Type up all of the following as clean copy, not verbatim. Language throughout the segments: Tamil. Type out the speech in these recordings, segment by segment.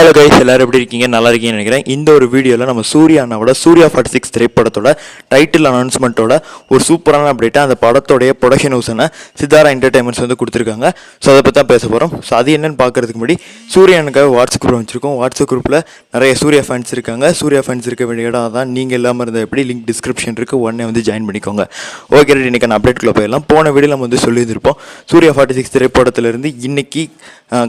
ஹலோ கைஸ், எல்லாரும் எப்படி இருக்கீங்க? நல்லா இருக்கீங்கன்னு நினைக்கிறேன். இந்த ஒரு வீடியோவில் நம்ம சூர்யா அண்ணாவோட சூர்யா 46 திரைப்படத்தோட டைட்டில் அனௌன்ஸ்மெண்ட்டோட ஒரு சூப்பரான அப்டேட்டாக அந்த படத்தோடைய ப்ரொடக்ஷன் ஹவுஸான சித்தாரா என்டர்டைன்மெண்ட்ஸ் வந்து கொடுத்துருக்காங்க. ஸோ அதை பற்றி தான் பேச போகிறோம். ஸோ அது என்னென்னு பார்க்குறதுக்கு முன்னாடி சூர்யா அண்ணனுக்காக வாட்ஸ்அப் குரூப் வச்சுருக்கோம். வாட்ஸ்அப் குரூப்பில் நிறைய சூர்யா ஃபேன்ஸ் இருக்காங்க. சூர்யா ஃபேன்ஸ் இருக்க வேண்டிய இடம் தான். நீங்கள் இல்லாமல் இருந்த எப்படி லிங்க் டிஸ்கிரிப்ஷன் இருக்குது, உடனே வந்து ஜாயின் பண்ணிக்கோங்க. Okay, ready. இன்றைக்கி நான் அப்டேட்குள்ளே போயிடலாம். போன வீடியோ நம்ம வந்து சொல்லியிருந்திருப்போம் சூர்யா 46 திரைப்படத்திலிருந்து இன்னைக்கு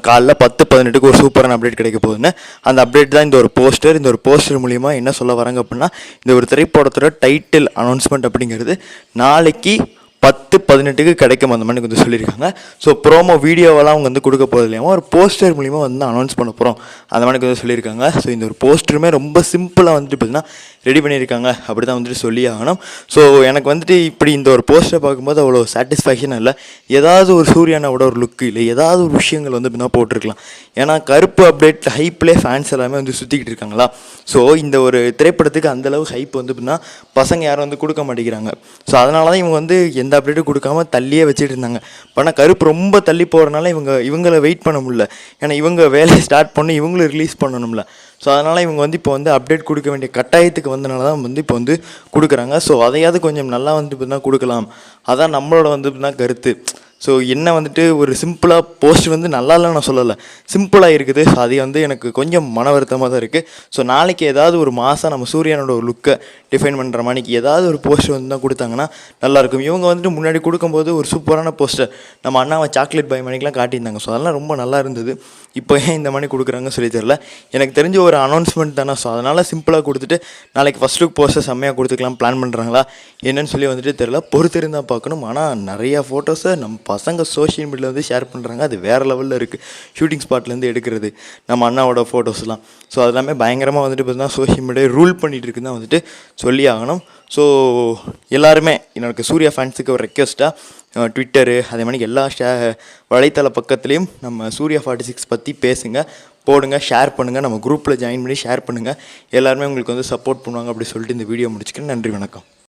காலைல 10:18 ஒரு சூப்பரான அப்டேட் கிடைக்க போகுதுன்னு. அந்த அப்டேட் தான் இந்த ஒரு போஸ்டர். இந்த ஒரு போஸ்டர் மூலிமா என்ன சொல்ல வராங்க அப்படின்னா, இந்த ஒரு திரைப்படத்தோட டைட்டில் அனௌன்ஸ்மெண்ட் அப்படிங்கிறது நாளைக்கு 10:18 கிடைக்கும் அந்த மாதிரி வந்து சொல்லியிருக்காங்க. ஸோ ப்ரோமோ வீடியோவெல்லாம் அவங்க வந்து கொடுக்க போகிறது இல்லையாமல் ஒரு போஸ்டர் மூலிமா வந்து அனௌன்ஸ் பண்ண போகிறோம் அந்த மாதிரி வந்து சொல்லியிருக்காங்க. ஸோ இந்த ஒரு போஸ்டருமே ரொம்ப சிம்பிளாக வந்துட்டு பார்த்தீங்கன்னா ரெடி பண்ணியிருக்காங்க. அப்படி தான் வந்துட்டு சொல்லி ஆகணும். ஸோ எனக்கு வந்துட்டு இப்படி இந்த ஒரு போஸ்டரை பார்க்கும்போது அவ்வளோ சாட்டிஸ்ஃபேக்ஷன் இல்லை. ஏதாவது ஒரு சூர்யானோட ஒரு லுக்கு இல்லை, ஏதாவது ஒரு விஷயங்கள் வந்து இப்படின்னா போட்டிருக்கலாம். ஏன்னா கருப்பு அப்டேட் ஹைப்லேயே ஃபேன்ஸ் எல்லாமே வந்து சுற்றிக்கிட்டு இருக்காங்களா. ஸோ இந்த ஒரு திரைப்படத்துக்கு அந்தளவு ஹைப் வந்து இப்படின்னா பசங்க யாரும் வந்து கொடுக்க மாட்டேங்கிறாங்க. ஸோ அதனால தான் இவங்க வந்து எந்த அப்டேட்டும் கொடுக்காம தள்ளியே வச்சுட்டு இருந்தாங்க. ஆனால் கருப்பு ரொம்ப தள்ளி போகிறனால இவங்களை வெயிட் பண்ண முடியல. ஏன்னா இவங்க வேலையை ஸ்டார்ட் பண்ணி இவங்களும் ரிலீஸ் பண்ணணும்ல. ஸோ அதனால் இவங்க வந்து இப்போ வந்து அப்டேட் கொடுக்க வேண்டிய கட்டாயத்துக்கு வந்தனால தான் வந்து இப்போ வந்து கொடுக்குறாங்க. ஸோ அதையாவது கொஞ்சம் நல்லா வந்து இப்போ தான் கொடுக்கலாம். அதான் நம்மளோட வந்து இப்போ தான் கருத்து. ஸோ என்ன வந்துட்டு ஒரு சிம்பிளாக போஸ்ட் வந்து நல்லா இல்லைன்னு நான் சொல்லலை, சிம்பிளாக இருக்குது. ஸோ அது வந்து எனக்கு கொஞ்சம் மன வருத்தமாக தான் இருக்குது. ஸோ நாளைக்கு ஏதாவது ஒரு மாதம் நம்ம சூர்யானோட ஒரு லுக்கை டிஃபைன் பண்ணுற மாதிரிக்கு ஏதாவது ஒரு போஸ்டர் வந்து தான் கொடுத்தாங்கன்னா நல்லாயிருக்கும். இவங்க வந்துட்டு முன்னாடி கொடுக்கும்போது ஒரு சூப்பரான போஸ்டர் நம்ம அண்ணாவை சாக்லேட் பாய் மணிக்கெலாம் காட்டியிருந்தாங்க. ஸோ அதெல்லாம் ரொம்ப நல்லா இருந்தது. இப்போ ஏன் இந்த மாதிரி கொடுக்குறாங்க சொல்லி தெரில. எனக்கு தெரிஞ்ச ஒரு அனௌன்ஸ்மெண்ட் தானே. ஸோ அதனால் சிம்பிளாக கொடுத்துட்டு நாளைக்கு ஃபஸ்ட் லுக் போஸ்டர் செம்மையாக கொடுத்துக்கலாம் பிளான் பண்ணுறாங்களா என்னன்னு சொல்லி வந்துட்டு தெரில. பொறுத்திருந்தால் பார்க்கணும். ஆனால் நிறையா ஃபோட்டோஸை நம்ம பசங்க சோஷியல் மீடியாவில் வந்து ஷேர் பண்ணுறாங்க. அது வேறு லெவலில் இருக்குது. ஷூட்டிங் ஸ்பாட்லேருந்து எடுக்கிறது நம்ம அண்ணாவோட ஃபோட்டோஸ்லாம். ஸோ அது எல்லாமே பயங்கரமாக வந்துட்டு பார்த்தீங்கன்னா சோஷியல் மீடியா ரூல் பண்ணிகிட்டு இருக்குன்னு தான் வந்துட்டு சொல்லி ஆகணும். ஸோ எல்லாருமே எனக்கு சூர்யா ஃபேன்ஸுக்கு ஒரு ரெக்வெஸ்ட்டாக ட்விட்டரு அதே மாதிரி எல்லா வலைத்தள பக்கத்துலேயும் நம்ம சூர்யா 46 பற்றி பேசுங்க, போடுங்க, ஷேர் பண்ணுங்கள். நம்ம குரூப்பில் ஜாயின் பண்ணி ஷேர் பண்ணுங்கள். எல்லாருமே உங்களுக்கு வந்து சப்போர்ட் பண்ணுவாங்க அப்படி சொல்லிட்டு இந்த வீடியோ முடிச்சுக்கிறேன். நன்றி, வணக்கம்.